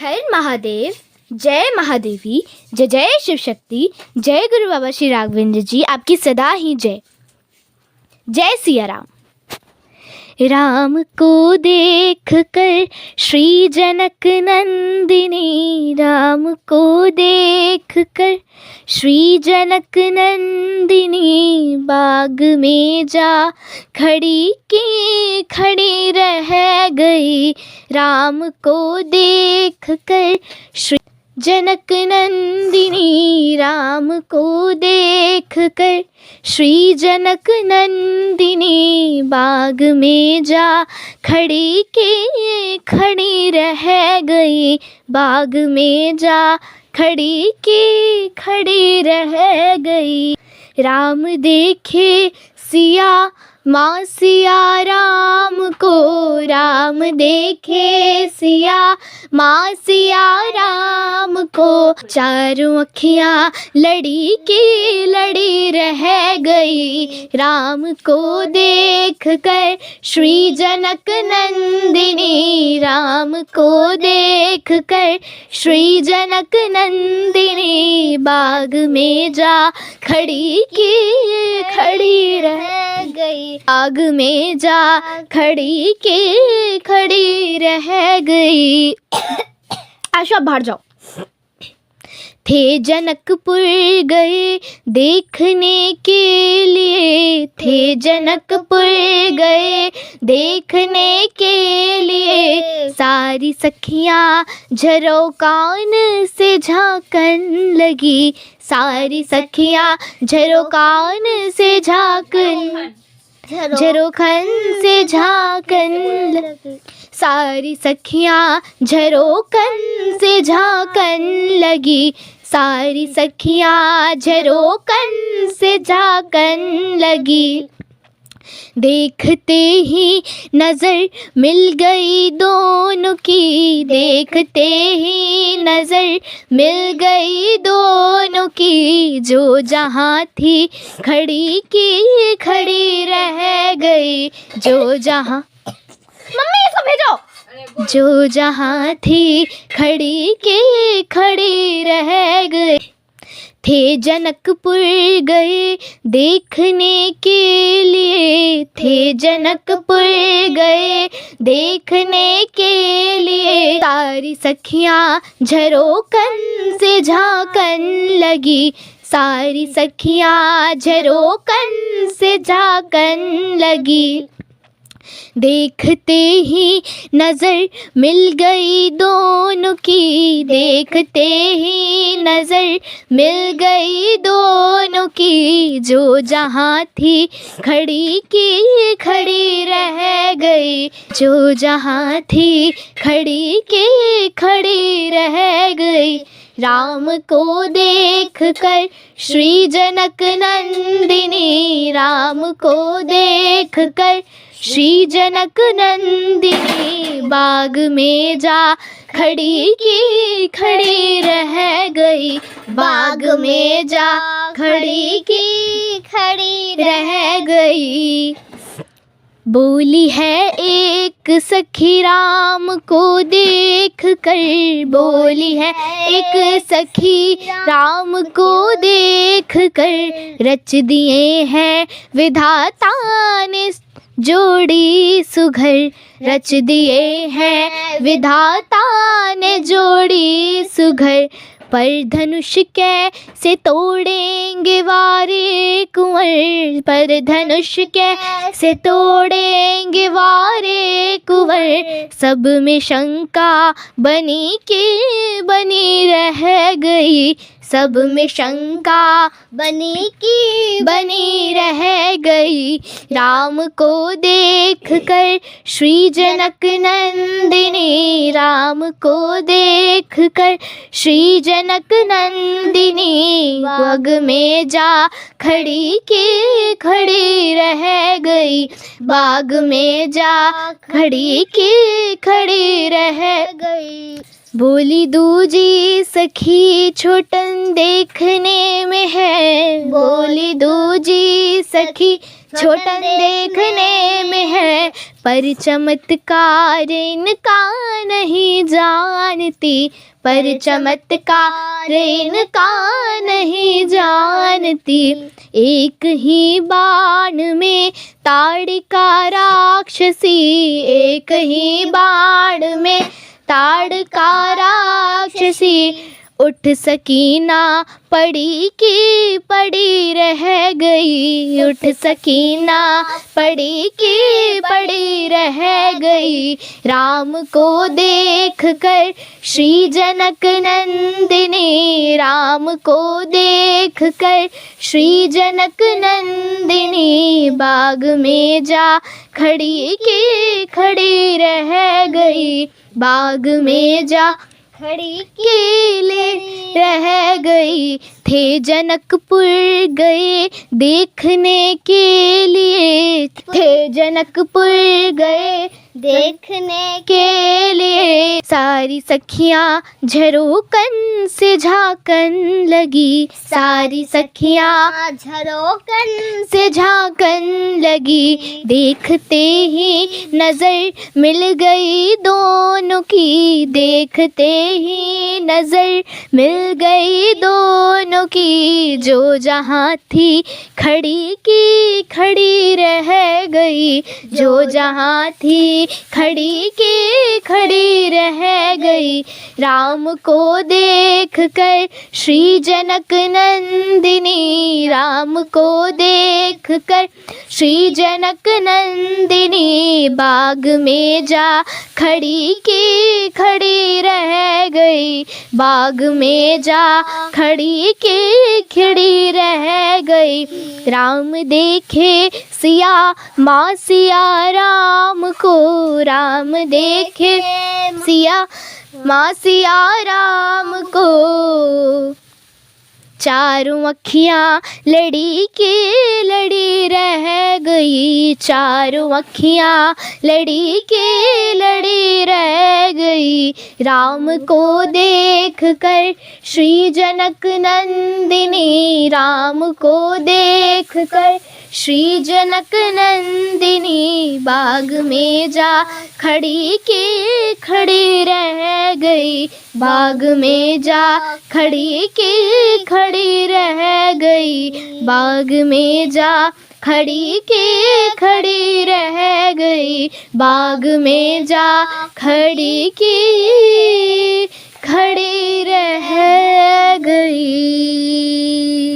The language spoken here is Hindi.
हर महादेव, जय महादेवी, जय जय शिव शक्ति, जय गुरु बाबा श्री राघवेंद्र जी, आपकी सदा ही जय। जय सिया राम। राम को देख कर श्री जनक नंदिनी, राम को देख कर श्री जनक नंदिनी, बाग में जा खड़ी की खड़ी रह गई। राम को देख कर श्री जनक नंदिनी, राम को देख कर श्री जनक नंदिनी, बाग में जा खड़ी के खड़ी रह गई। बाग में जा खड़ी के खड़ी रह गई। राम देखे सिया माँ सिया राम को, राम देखे सिया माँ सिया राम को, चारों अखियाँ लड़ी की लड़ी रह गई। राम को देख कर श्री जनक नंदिनी, राम को देख कर श्री जनक नंदिनी, बाग में जा खड़ी की खड़ी रह गई। बाग में जा खड़ी के खड़ी रह गई। आशा, बाहर जाओ। थे जनकपुर गए देखने के लिए, थे जनकपुर गए देखने के लिए, सारी सखियाँ झरोकान से झांकन लगी। सारी सखियाँ झरोकान से झरोखन से झांकन लगी। सारी सखियाँ झरोकन से झांकन लगी। सारी सखियाँ झरोकन से झांकन लगी। देखते ही नज़र मिल गई दोनों की, देखते ही नज़र मिल गई दोनों की, जो जहाँ थी खड़ी की खड़ी रह गई। जो जहाँ, मम्मी इसको भेजो, जो जहाँ थी खड़ी की खड़ी रह गई। थे जनकपुर गए देखने के लिए, थे जनकपुर गए देखने के लिए, सारी सखियाँ झरोकन से झांकन लगी। सारी सखियाँ झरोकन से झांकन लगी। देखते ही नज़र मिल गई दोनों की, देखते ही नज़र मिल गई दोनों की, जो जहाँ थी खड़ी की खड़ी रह गई। जो जहाँ थी खड़ी की खड़ी रह गई। राम को देख कर श्री जनक नंदिनी, राम को देख कर श्री जनक नंदिनी, बाग में जा खड़ी की खड़ी रह गई। बाग में जा खड़ी की खड़ी रह गई। बोली है एक सखी राम को देख कर, बोली है एक सखी राम को देख कर, रच दिए हैं विधाता ने जोड़ी सुघर, रच दिए हैं विधाता ने जोड़ी सुघर। पर धनुष कैसे तोड़ेंगे वारे कुंवर, पर धनुष कैसे तोड़ेंगे वारे कुंवर, सब में शंका बनी की बनी रह गई। सब में शंका बनी की बनी रह गई। राम को देख कर श्री जनक नंदिनी, राम को देख कर श्री जनक नंदिनी, बाग में जा खड़ी की खड़ी रह गई। बाग में जा खड़ी की खड़ी रह गई। बोली दूजी सखी छोटन देखने में है, बोली दूजी सखी छोटन देखने में है, पर चमत्कार इनका नहीं जानती, पर चमत्कार इनका नहीं जानती। एक ही बाण में ताड़का राक्षसी, एक ही बाण में ताड़का राक्षसी। उठ सकीना पड़ी की पड़ी रह गई, उठ सकीना पड़ी की पड़ी रह गई। राम को देख कर श्री जनक नंदिनी, राम को देख कर श्री जनक नंदिनी, बाग में जा खड़ी की खड़ी रह गई, बाग में जा खड़ी केले रह गई। थे जनकपुर गए देखने के लिए, थे जनकपुर गए देखने के लिए। सारी सखियाँ झरोकन से झांकन लगी, सारी सखियाँ झरोकन से झांकन लगी। देखते ही नजर मिल गई दोनों की, देखते ही नजर मिल गई दोनों की। जो जहाँ थी खड़ी की खड़ी रह गई, जो जहाँ थी खड़ी की खड़ी रह गई। राम को देख कर श्री जनक नंदिनी, राम को देख कर श्री जनक नंदिनी, बाग में जा खड़ी की खड़ी रह गई, बाग में जा खड़ी की खड़ी रह गई। राम देखे सिया माँ सिया राम को, राम देखे सिया माँ सिया राम को। चारों अखियाँ लड़ी के लड़ी रह गई, चारों अखियाँ लड़ी के लड़ी रह गई। राम को देख कर श्री जनक नंदिनी, राम को देख कर श्री जनक नंदिनी, बाग में जा खड़ी के खड़ी रह गई, बाग में जा खड़ी के खड़ी रह गई, बाग में जा खड़ी के खड़ी रह गई, बाग में जा खड़ी की खड़ी रह गई।